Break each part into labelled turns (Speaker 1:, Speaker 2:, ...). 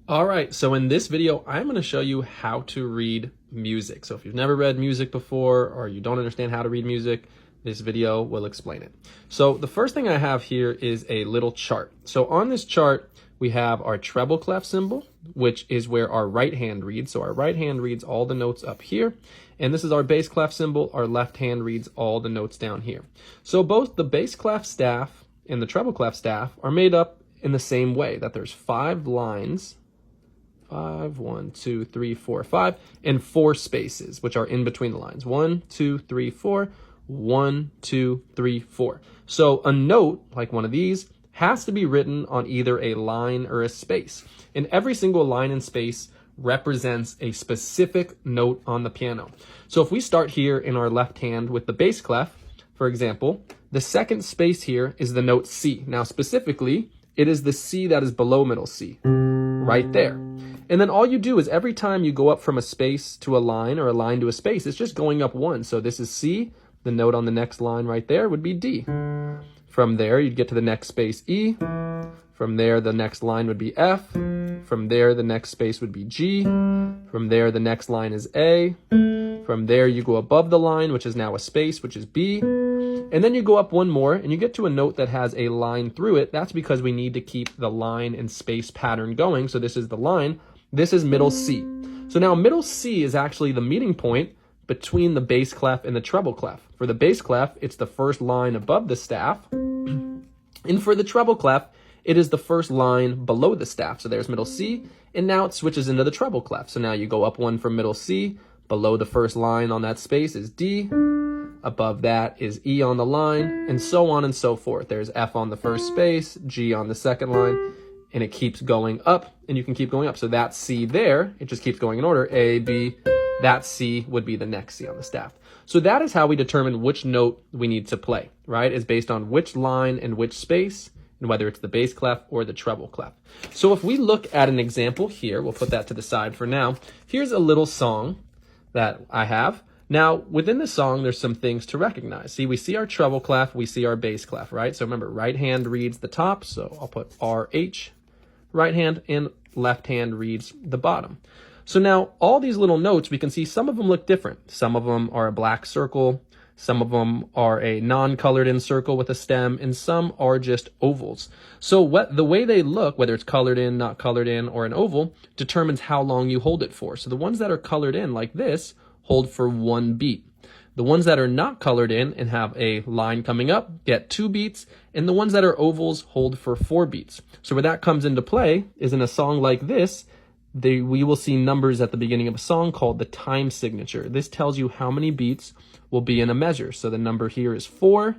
Speaker 1: All right, so in this video, I'm going to show you how to read music. So if you've never read music before or you don't understand how to read music, this video will explain it. So the first thing I have here is a little chart. So on this chart, we have our treble clef symbol, which is where our right hand reads. So our right hand reads all the notes up here. And this is our bass clef symbol. Our left hand reads all the notes down here. So both the bass clef staff and the treble clef staff are made up in the same way, that there's 5 lines. 5, 1, 2, 3, 4, 5, and 4 spaces, which are in between the lines. 1, 2, 3, 4, 1, 2, 3, 4. So a note, like one of these, has to be written on either a line or a space. And every single line and space represents a specific note on the piano. So if we start here in our left hand with the bass clef, for example, the second space here is the note C. Now specifically, it is the C that is below middle C, right there. And then all you do is every time you go up from a space to a line or a line to a space, it's just going up 1. So this is C. The note on the next line right there would be D. From there, you'd get to the next space E. From there, the next line would be F. From there, the next space would be G. From there, the next line is A. From there, you go above the line, which is now a space, which is B. And then you go up 1 more, and you get to a note that has a line through it. That's because we need to keep the line and space pattern going. So this is the line. This is middle C. So now middle C is actually the meeting point between the bass clef and the treble clef. For the bass clef, it's the first line above the staff. And for the treble clef, it is the first line below the staff. So there's middle C, and now it switches into the treble clef. So now you go up 1 from middle C. Below the first line on that space is D. Above that is E on the line, and so on and so forth. There's F on the first space, G on the second line, and it keeps going up, and you can keep going up. So that C there, it just keeps going in order. A, B, that C would be the next C on the staff. So that is how we determine which note we need to play, right? It's based on which line and which space, and whether it's the bass clef or the treble clef. So if we look at an example here, we'll put that to the side for now. Here's a little song that I have. Now, within the song, there's some things to recognize. See, we see our treble clef, we see our bass clef, right? So remember, right hand reads the top, so I'll put RH, right hand, and left hand reads the bottom. So now, all these little notes, we can see some of them look different. Some of them are a black circle, some of them are a non-colored in circle with a stem, and some are just ovals. So the way they look, whether it's colored in, not colored in, or an oval, determines how long you hold it for. So the ones that are colored in, like this, hold for 1 beat. The ones that are not colored in and have a line coming up get 2 beats, and the ones that are ovals hold for 4 beats. So where that comes into play is in a song like this, we will see numbers at the beginning of a song called the time signature. This tells you how many beats will be in a measure. So the number here is 4.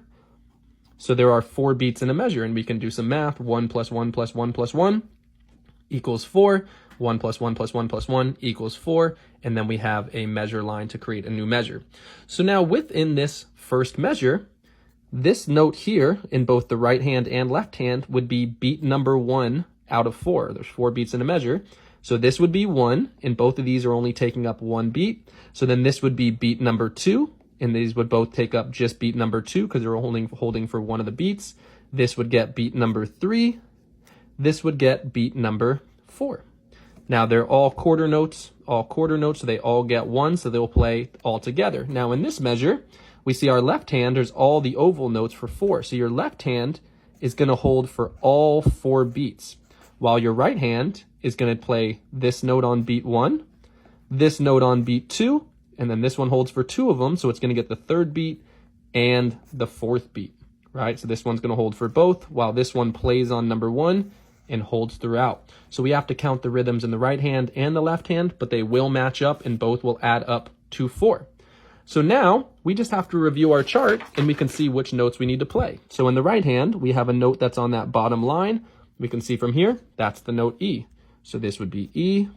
Speaker 1: So there are 4 beats in a measure, and we can do some math. 1 plus 1 plus 1 plus 1 equals 4. 1 plus 1 plus 1 plus 1 equals 4, and then we have a measure line to create a new measure. So now within this first measure, this note here in both the right hand and left hand would be beat number 1 out of 4. There's 4 beats in a measure. So this would be 1, and both of these are only taking up 1 beat. So then this would be beat number 2, and these would both take up just beat number 2 because they're holding for 1 of the beats. This would get beat number 3. This would get beat number 4. Now they're all quarter notes, so they all get 1, so they'll play all together. Now in this measure, we see our left hand, there's all the oval notes for 4. So your left hand is going to hold for all 4 beats, while your right hand is going to play this note on beat 1, this note on beat 2, and then this one holds for 2 of them, so it's going to get the 3rd beat and the 4th beat, right? So this one's going to hold for both, while this one plays on number 1 and holds throughout. So we have to count the rhythms in the right hand and the left hand, but they will match up and both will add up to 4. So now we just have to review our chart and we can see which notes we need to play. So in the right hand, we have a note that's on that bottom line. We can see from here, that's the note E. So this would be E.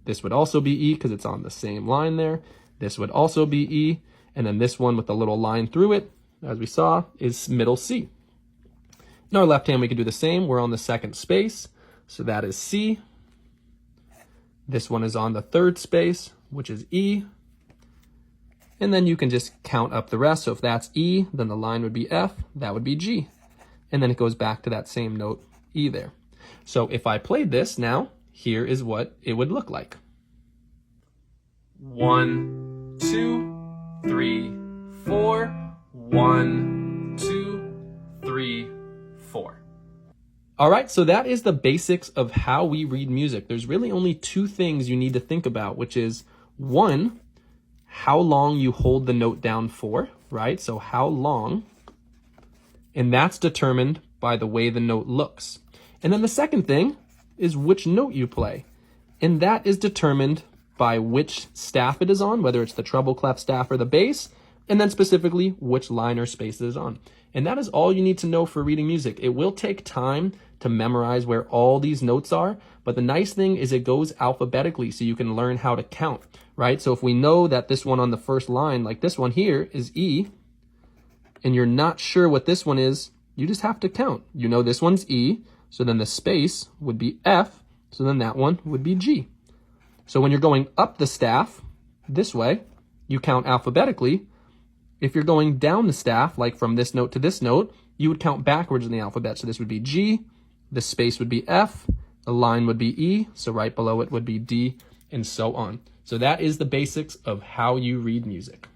Speaker 1: This would also be E because it's on the same line there. This would also be E. And then this one with the little line through it, as we saw, is middle C. In our left hand, we can do the same. We're on the second space, so that is C. This one is on the 3rd space, which is E. And then you can just count up the rest. So if that's E, then the line would be F, that would be G. And then it goes back to that same note E there. So if I played this now, here is what it would look like. 1, 2, 3, 4. 1, 2, 3, 4. All right, so that is the basics of how we read music. There's really only two things you need to think about, which is one, how long you hold the note down for, right? So how long, and that's determined by the way the note looks. And then the second thing is which note you play, and that is determined by which staff it is on, whether it's the treble clef staff or the bass, and then specifically which line or space it is on. And that is all you need to know for reading music. It will take time to memorize where all these notes are, but the nice thing is it goes alphabetically so you can learn how to count, right? So if we know that this one on the first line, like this one here, is E, and you're not sure what this one is, you just have to count. You know this one's E, so then the space would be F, so then that one would be G. So when you're going up the staff this way, you count alphabetically. If you're going down the staff, like from this note to this note, you would count backwards in the alphabet. So this would be G, the space would be F, the line would be E, so right below it would be D, and so on. So that is the basics of how you read music.